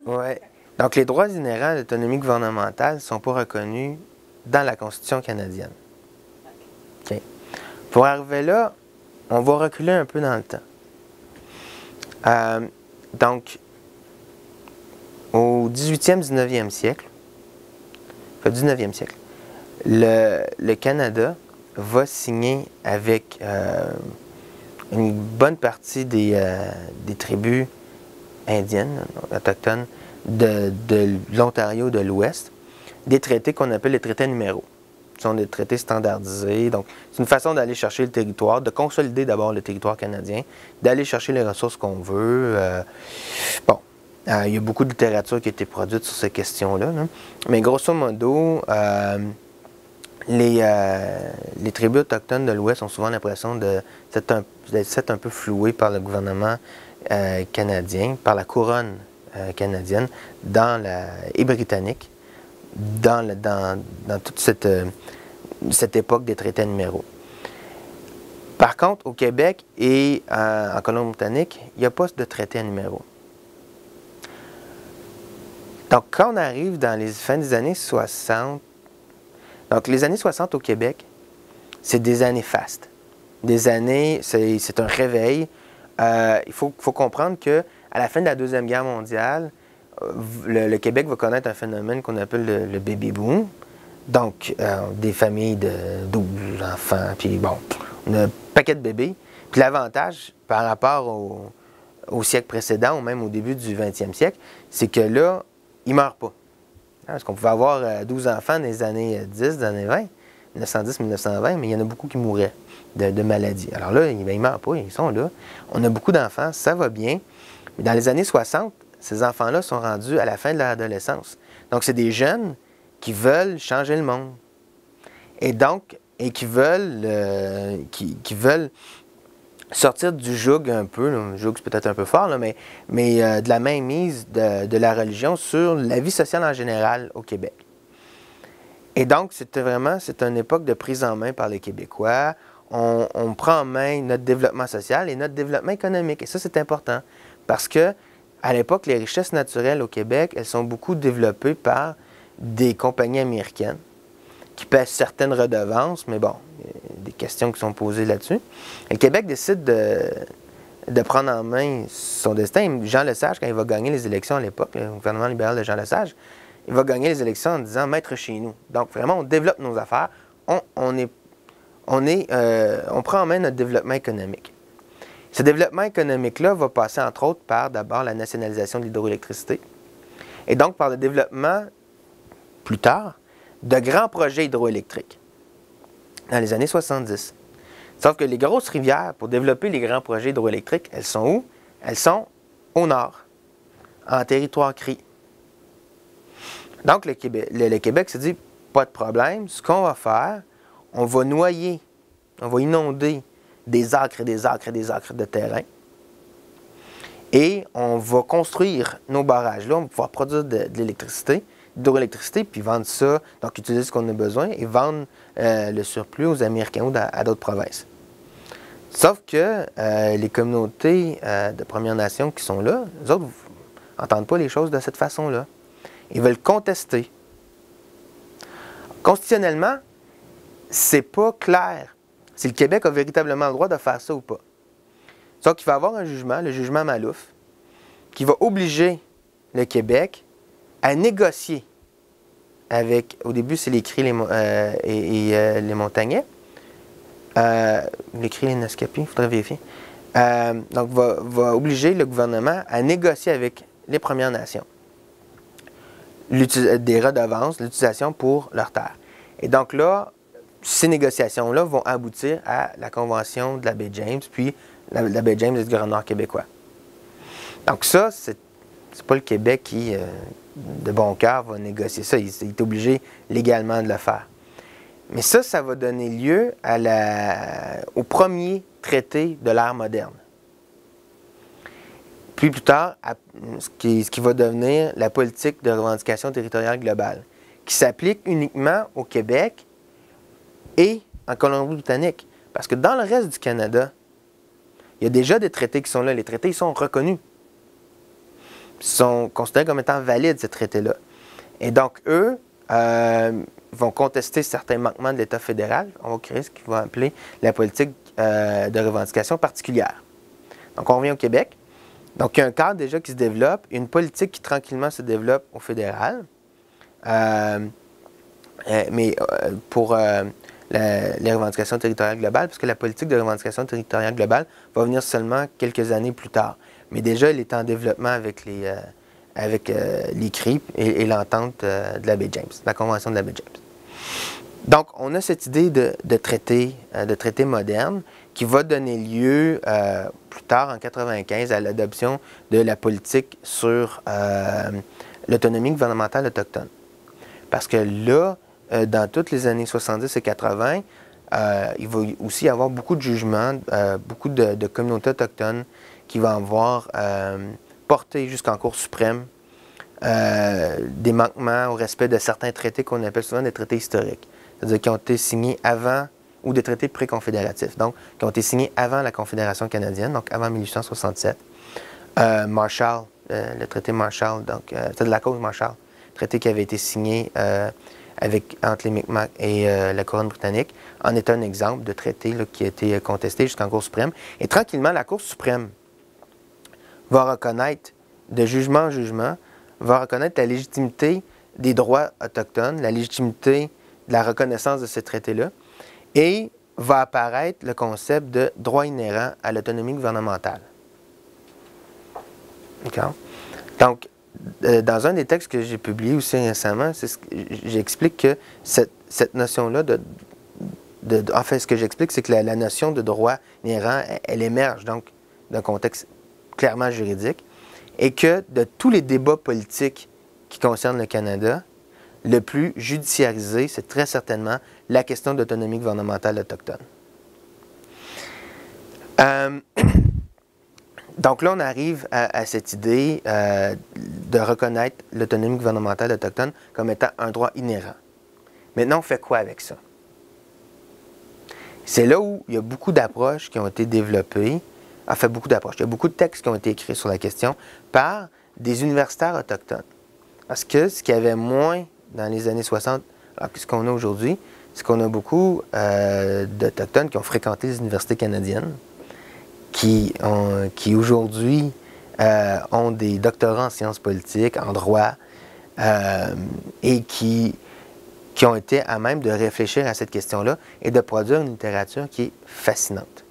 Ouais. Donc, les droits inhérents à l'autonomie gouvernementale ne sont pas reconnus dans la Constitution canadienne. OK. Pour arriver là, on va reculer un peu dans le temps. Donc, au 18e, 19e siècle, enfin 19e siècle, le Canada va signer avec une bonne partie des tribus indiennes, autochtones, de l'Ontario de l'Ouest, des traités qu'on appelle les traités numéros. Ce sont des traités standardisés. Donc, c'est une façon d'aller chercher le territoire, de consolider d'abord le territoire canadien, d'aller chercher les ressources qu'on veut. Il y a beaucoup de littérature qui a été produite sur ces questions-là. Là. Mais grosso modo, les tribus autochtones de l'Ouest ont souvent l'impression d'être un peu flouées par le gouvernement canadien, par la couronne canadienne et britannique, dans toute cette époque des traités numéros. Par contre, au Québec et en Colombie-Britannique, il n'y a pas de traité à numéros. Donc, quand on arrive dans les fins des années 60, donc les années 60 au Québec, c'est des années fastes. Des années, c'est un réveil. Il faut comprendre qu'à la fin de la Deuxième Guerre mondiale, le Québec va connaître un phénomène qu'on appelle le baby boom. Donc, des familles de 12 enfants, puis bon, on a un paquet de bébés. Puis l'avantage par rapport au siècle précédent, ou même au début du 20e siècle, c'est que là, ils ne meurent pas. Parce qu'on pouvait avoir 12 enfants dans les années 10, dans les années 20, 1910-1920, mais il y en a beaucoup qui mouraient de maladies. Alors là, ils ne meurent pas, ils sont là. On a beaucoup d'enfants, ça va bien. Mais dans les années 60, ces enfants-là sont rendus à la fin de leur adolescence. Donc, c'est des jeunes qui veulent changer le monde. Et donc, qui veulent sortir du joug un peu, là, le joug c'est peut-être un peu fort, là, mais de la mainmise de la religion sur la vie sociale en général au Québec. Et donc, c'est une époque de prise en main par les Québécois. On prend en main notre développement social et notre développement économique. Et ça, c'est important. Parce que, à l'époque, les richesses naturelles au Québec, elles sont beaucoup développées par des compagnies américaines qui paient certaines redevances, mais bon, il y a des questions qui sont posées là-dessus. Et le Québec décide de prendre en main son destin. Jean Lesage, quand il va gagner les élections à l'époque, le gouvernement libéral de Jean Lesage, il va gagner les élections en disant « Maître chez nous ». Donc, vraiment, on développe nos affaires, on prend en main notre développement économique. Ce développement économique-là va passer, entre autres, par d'abord la nationalisation de l'hydroélectricité et donc par le développement, plus tard, de grands projets hydroélectriques dans les années 70. Sauf que les grosses rivières, pour développer les grands projets hydroélectriques, elles sont où? Elles sont au nord, en territoire CRI. Donc, le Québec se dit, pas de problème, ce qu'on va faire, on va noyer, on va inonder des acres et des acres et des acres de terrain. Et on va construire nos barrages-là, on va pouvoir produire de l'électricité, d'hydroélectricité, puis vendre ça, donc utiliser ce qu'on a besoin et vendre le surplus aux Américains ou à d'autres provinces. Sauf que les communautés de Premières Nations qui sont là, eux autres n'entendent pas les choses de cette façon-là. Ils veulent contester. Constitutionnellement, c'est pas clair si le Québec a véritablement le droit de faire ça ou pas. Sauf qu'il va y avoir un jugement, le jugement Malouf, qui va obliger le Québec à négocier avec, au début c'est les Cris et les Montagnais, les Cris et les Naskapi, il faudrait vérifier, donc va obliger le gouvernement à négocier avec les Premières Nations des redevances, l'utilisation pour leurs terres. Et donc là, ces négociations-là vont aboutir à la Convention de la baie James, puis la baie James du Grand Nord québécois. Donc ça, c'est pas le Québec qui, de bon cœur, va négocier ça. Il est obligé légalement de le faire. Mais ça va donner lieu au premier traité de l'ère moderne. Puis plus tard, ce qui va devenir la politique de revendication territoriale globale, qui s'applique uniquement au Québec et en Colombie-Britannique. Parce que dans le reste du Canada, il y a déjà des traités qui sont là. Les traités, ils sont reconnus. sont considérés comme étant valides, ces traités-là. Et donc, eux vont contester certains manquements de l'État fédéral. On va créer ce qu'ils vont appeler la politique de revendication particulière. Donc, on revient au Québec. Donc, il y a un cadre déjà qui se développe, une politique qui tranquillement se développe au fédéral. Mais pour les revendications territoriales globales, parce que la politique de revendication territoriale globale va venir seulement quelques années plus tard. Mais déjà, elle est en développement avec les CRIP et l'entente de la baie James, la Convention de la baie James. Donc, on a cette idée de traité moderne qui va donner lieu plus tard, en 1995, à l'adoption de la politique sur l'autonomie gouvernementale autochtone. Parce que là, dans toutes les années 70 et 80, il va aussi y avoir beaucoup de jugements, beaucoup de communautés autochtones qui vont avoir porté jusqu'en Cour suprême des manquements au respect de certains traités qu'on appelle souvent des traités historiques. C'est-à-dire qui ont été signés avant, ou des traités pré-confédératifs, donc qui ont été signés avant la Confédération canadienne, donc avant 1867. Marshall, le traité Marshall, donc c'est de la cause Marshall, traité qui avait été signé entre les Micmacs et la couronne britannique, en est un exemple de traité là, qui a été contesté jusqu'en Cour suprême. Et tranquillement, la Cour suprême va reconnaître, de jugement en jugement, va reconnaître la légitimité des droits autochtones, la légitimité de la reconnaissance de ces traités-là, et va apparaître le concept de droit inhérent à l'autonomie gouvernementale. D'accord? Donc, dans un des textes que j'ai publié aussi récemment, j'explique que cette notion-là en fait, ce que j'explique, c'est que la notion de droit inhérent, elle émerge donc d'un contexte clairement juridique, et que de tous les débats politiques qui concernent le Canada, le plus judiciarisé, c'est très certainement la question d'autonomie gouvernementale autochtone. Donc là, on arrive à cette idée de reconnaître l'autonomie gouvernementale autochtone comme étant un droit inhérent. Maintenant, on fait quoi avec ça? C'est là où il y a beaucoup d'approches qui ont été développées, enfin beaucoup d'approches, il y a beaucoup de textes qui ont été écrits sur la question par des universitaires autochtones. Parce que ce qu'il y avait moins dans les années 60, alors que ce qu'on a aujourd'hui, c'est qu'on a beaucoup d'Autochtones qui ont fréquenté les universités canadiennes, qui aujourd'hui ont des doctorats en sciences politiques, en droit, et qui ont été à même de réfléchir à cette question-là et de produire une littérature qui est fascinante.